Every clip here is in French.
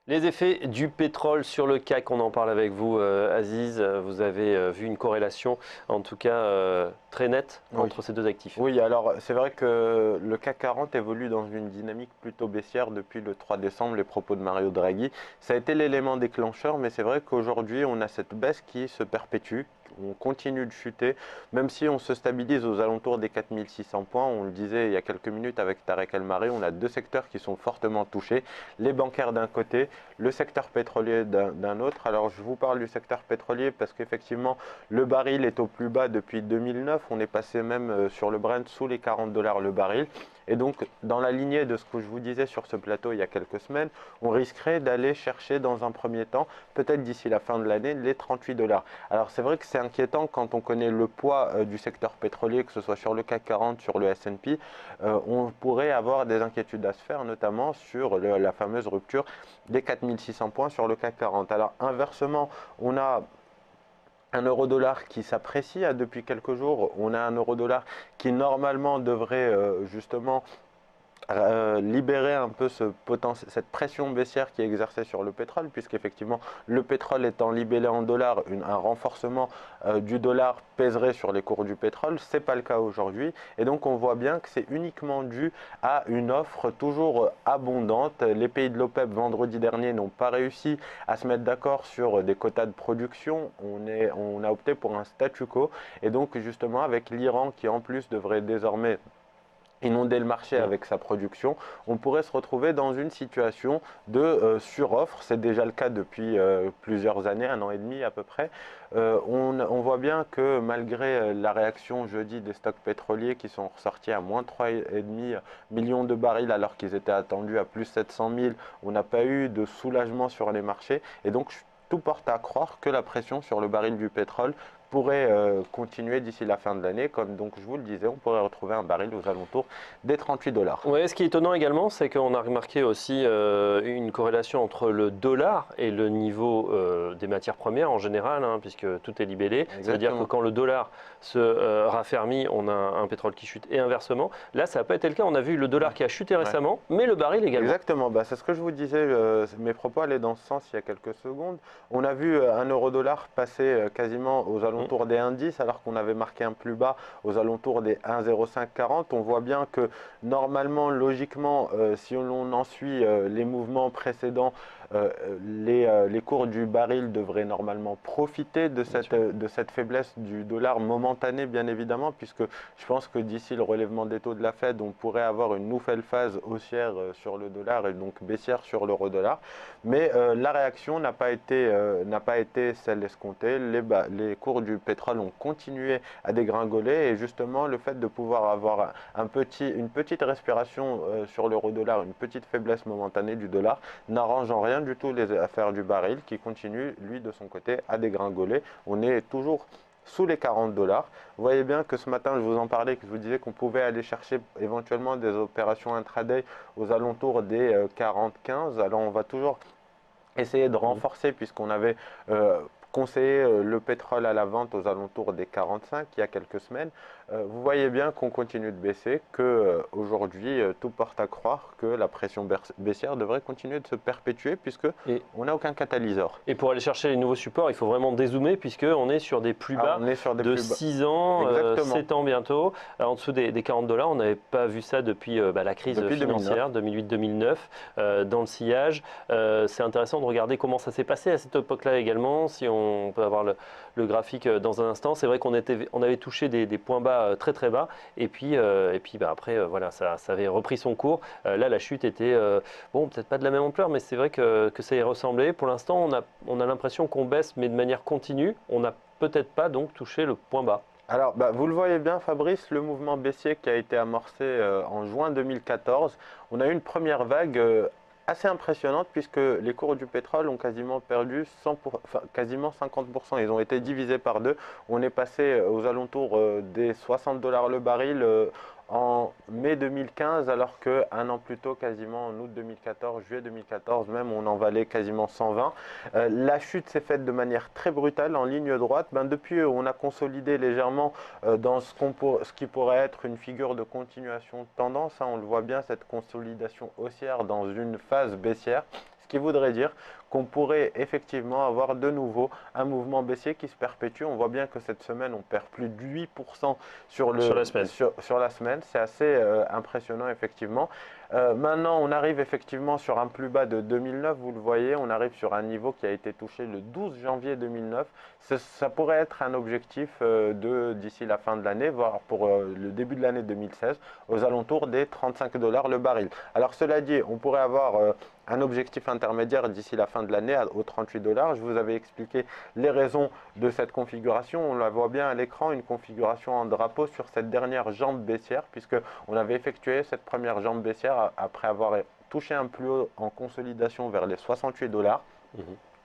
Les effets du pétrole sur le CAC, on en parle avec vous, Aziz. Vous avez vu une corrélation, en tout cas très nette, Oui. entre ces deux actifs. Oui, alors c'est vrai que le CAC 40 évolue dans une dynamique plutôt baissière depuis le 3 décembre, les propos de Mario Draghi. Ça a été l'élément déclencheur, mais c'est vrai qu'aujourd'hui, on a cette baisse qui se perpétue. On continue de chuter, même si on se stabilise aux alentours des 4600 points. On le disait il y a quelques minutes avec Tarek El Mari, on a deux secteurs qui sont fortement touchés. Les bancaires d'un côté, le secteur pétrolier d'un autre. Alors je vous parle du secteur pétrolier parce qu'effectivement, le baril est au plus bas depuis 2009. On est passé même sur le Brent sous les 40 dollars le baril. Et donc, dans la lignée de ce que je vous disais sur ce plateau il y a quelques semaines, on risquerait d'aller chercher dans un premier temps, peut-être d'ici la fin de l'année, les 38 dollars. Alors, c'est vrai que c'est inquiétant quand on connaît le poids du secteur pétrolier, que ce soit sur le CAC 40, sur le S&P. On pourrait avoir des inquiétudes à se faire, notamment sur la fameuse rupture des 4600 points sur le CAC 40. Alors, inversement, on a un euro-dollar qui s'apprécie depuis quelques jours. On a un euro-dollar qui normalement devrait justement libérer un peu cette pression baissière qui est exercée sur le pétrole, puisqu'effectivement le pétrole étant libellé en dollars, un renforcement du dollar pèserait sur les cours du pétrole. Ce n'est pas le cas aujourd'hui, et donc on voit bien que c'est uniquement dû à une offre toujours abondante. Les pays de l'OPEP vendredi dernier n'ont pas réussi à se mettre d'accord sur des quotas de production. On a opté pour un statu quo, et donc justement avec l'Iran qui en plus devrait désormais inonder le marché Mm. avec sa production, on pourrait se retrouver dans une situation de suroffre. C'est déjà le cas depuis plusieurs années, un an et demi à peu près. On voit bien que malgré la réaction jeudi des stocks pétroliers qui sont ressortis à moins 3,5 millions de barils alors qu'ils étaient attendus à plus 700 000, on n'a pas eu de soulagement sur les marchés. Et donc tout porte à croire que la pression sur le baril du pétrole pourrait continuer d'ici la fin de l'année. Comme donc je vous le disais, on pourrait retrouver un baril aux alentours des 38 dollars. Ouais, ce qui est étonnant également, c'est qu'on a remarqué aussi une corrélation entre le dollar et le niveau des matières premières en général, hein, puisque tout est libellé. Ça veut dire que Exactement. quand le dollar se raffermit, on a un pétrole qui chute et inversement. Là, ça n'a pas été le cas. On a vu le dollar Ouais. qui a chuté Ouais. récemment, mais le baril également. Exactement, bah, c'est ce que je vous disais, mes propos allaient dans ce sens il y a quelques secondes. On a vu un euro-dollar passer quasiment aux Mm. alentours des 1,10 alors qu'on avait marqué un plus bas aux alentours des 1,0540. On voit bien que normalement, logiquement, si l'on en suit les mouvements précédents, les cours du baril devraient normalement profiter Bien sûr. de cette faiblesse du dollar momentanée, bien évidemment, puisque je pense que d'ici le relèvement des taux de la Fed, on pourrait avoir une nouvelle phase haussière sur le dollar et donc baissière sur l'euro-dollar. Mais la réaction n'a pas été celle escomptée. Les cours du pétrole ont continué à dégringoler et justement le fait de pouvoir avoir une petite respiration sur l'euro-dollar, une petite faiblesse momentanée du dollar, n'arrange en rien du tout les affaires du baril qui continue, lui, de son côté, à dégringoler. On est toujours sous les 40 dollars. Vous voyez bien que ce matin, je vous en parlais, que je vous disais qu'on pouvait aller chercher éventuellement des opérations intraday aux alentours des 40-15. Alors on va toujours essayer de Mm. renforcer puisqu'on avait conseillé le pétrole à la vente aux alentours des 45 il y a quelques semaines. Vous voyez bien qu'on continue de baisser, que aujourd'hui tout porte à croire que la pression baissière devrait continuer de se perpétuer puisque Et on n'a aucun catalyseur. Et pour aller chercher les nouveaux supports, il faut vraiment dézoomer puisqu'on est sur des plus Ah, bas on est sur des de plus bas. 6 ans, Exactement. 7 ans bientôt. En dessous des 40 dollars, on n'avait pas vu ça depuis la crise Depuis 2009. financière 2008-2009 dans le sillage. C'est intéressant de regarder comment ça s'est passé à cette époque-là également, si on peut avoir le graphique dans un instant. C'est vrai on avait touché des points bas très très bas et puis après voilà, ça avait repris son cours. Là, la chute était bon, peut-être pas de la même ampleur, mais c'est vrai que ça y ressemblait. Pour l'instant, on a l'impression qu'on baisse, mais de manière continue. On n'a peut-être pas donc touché le point bas. Alors, bah, vous le voyez bien, Fabrice, le mouvement baissier qui a été amorcé en juin 2014, on a eu une première vague assez impressionnante puisque les cours du pétrole ont quasiment perdu enfin, quasiment 50%. Ils ont été divisés par deux. On est passé aux alentours des 60 dollars le baril en mai 2015, alors qu'un an plus tôt, quasiment en août 2014, juillet 2014 même, on en valait quasiment 120. La chute s'est faite de manière très brutale, en ligne droite. Ben, depuis, on a consolidé légèrement dans ce qui pourrait être une figure de continuation de tendance. Hein. On le voit bien, cette consolidation haussière dans une phase baissière. Ce qui voudrait dire qu'on pourrait effectivement avoir de nouveau un mouvement baissier qui se perpétue. On voit bien que cette semaine, on perd plus de 8% sur la semaine. sur la semaine. C'est assez impressionnant effectivement. Maintenant, on arrive effectivement sur un plus bas de 2009. Vous le voyez, on arrive sur un niveau qui a été touché le 12 janvier 2009. Ça pourrait être un objectif d'ici la fin de l'année, voire pour le début de l'année 2016, aux alentours des 35 $ le baril. Alors cela dit, on pourrait avoir un objectif intermédiaire d'ici la fin de l'année aux 38 $. Je vous avais expliqué les raisons de cette configuration. On la voit bien à l'écran, une configuration en drapeau sur cette dernière jambe baissière, puisque on avait effectué cette première jambe baissière après avoir touché un plus haut en consolidation vers les 68 $.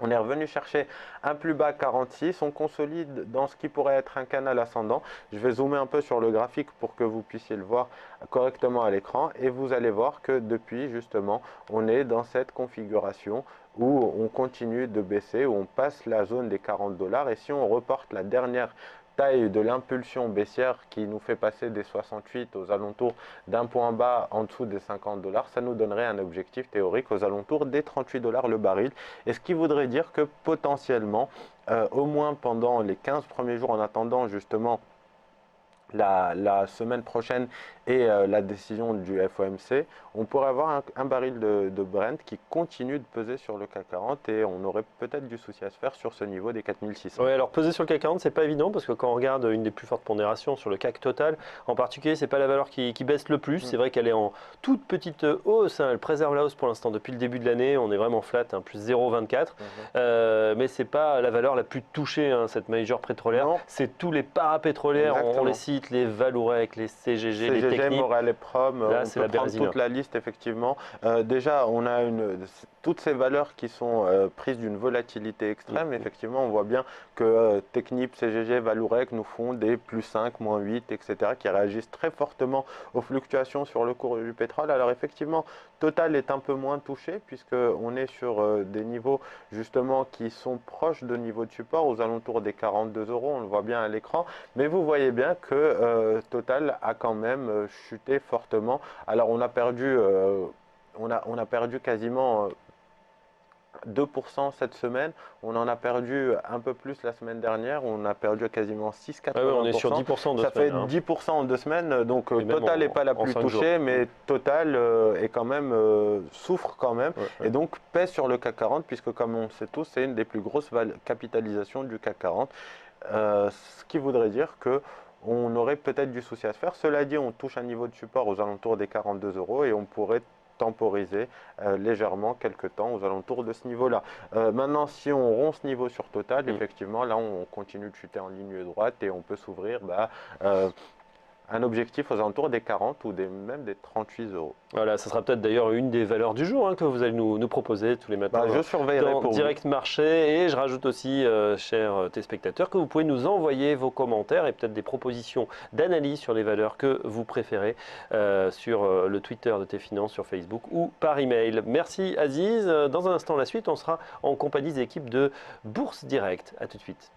On est revenu chercher un plus bas 46, on consolide dans ce qui pourrait être un canal ascendant. Je vais zoomer un peu sur le graphique pour que vous puissiez le voir correctement à l'écran et vous allez voir que depuis justement on est dans cette configuration où on continue de baisser, où on passe la zone des 40 $ et si on reporte la dernière taille de l'impulsion baissière qui nous fait passer des 68 aux alentours d'un point bas en dessous des 50 $, ça nous donnerait un objectif théorique aux alentours des 38 $ le baril. Et ce qui voudrait dire que potentiellement, au moins pendant les 15 premiers jours, en attendant justement la semaine prochaine et la décision du FOMC, on pourrait avoir un baril de Brent qui continue de peser sur le CAC 40 et on aurait peut-être du souci à se faire sur ce niveau des 4600. Oui, alors peser sur le CAC 40, c'est pas évident parce que quand on regarde une des plus fortes pondérations sur le CAC total, en particulier, c'est pas la valeur qui baisse le plus. C'est vrai qu'elle est en toute petite hausse, hein. Elle préserve la hausse pour l'instant depuis le début de l'année. On est vraiment flat, hein, plus 0,24. Mais c'est pas la valeur la plus touchée, hein, cette major pétrolière. C'est tous les parapétrolières, on les cite, les Valourec, les CGG, les Technip. Morel et Prom, Là, on peut prendre toute la liste effectivement. Déjà, on a toutes ces valeurs qui sont prises d'une volatilité extrême. Effectivement, on voit bien que Technip, CGG, Valourec nous font des plus 5, moins 8, etc. qui réagissent très fortement aux fluctuations sur le cours du pétrole. Alors effectivement, Total est un peu moins touché puisqu'on est sur des niveaux justement qui sont proches de niveaux de support aux alentours des 42 €. On le voit bien à l'écran. Mais vous voyez bien que Total a quand même chuté fortement. Alors on a perdu quasiment 2% cette semaine, on en a perdu un peu plus la semaine dernière, on a perdu quasiment 6-80%. Ah ouais, on est sur 10% de ça fait 10% en 2 semaines, donc Total n'est pas la plus touchée, mais Total est quand même, souffre quand même, et donc pèse sur le CAC 40, puisque comme on sait tous, c'est une des plus grosses capitalisations du CAC 40, ce qui voudrait dire que on aurait peut-être du souci à se faire. Cela dit, on touche un niveau de support aux alentours des 42 € et on pourrait temporiser légèrement quelques temps aux alentours de ce niveau-là. Maintenant, si on rompt ce niveau sur Total, effectivement, là, on continue de chuter en ligne droite et on peut s'ouvrir un objectif aux alentours des 40 ou même des 38 €. Voilà, ça sera peut-être d'ailleurs une des valeurs du jour, hein, que vous allez nous proposer tous les matins je surveillerai dans pour Direct Marché. Et je rajoute aussi, chers téléspectateurs, que vous pouvez nous envoyer vos commentaires et peut-être des propositions d'analyse sur les valeurs que vous préférez sur le Twitter de T-Finance, sur Facebook ou par email. Merci Aziz. Dans un instant, la suite, on sera en compagnie des équipes de Bourse Direct. A tout de suite.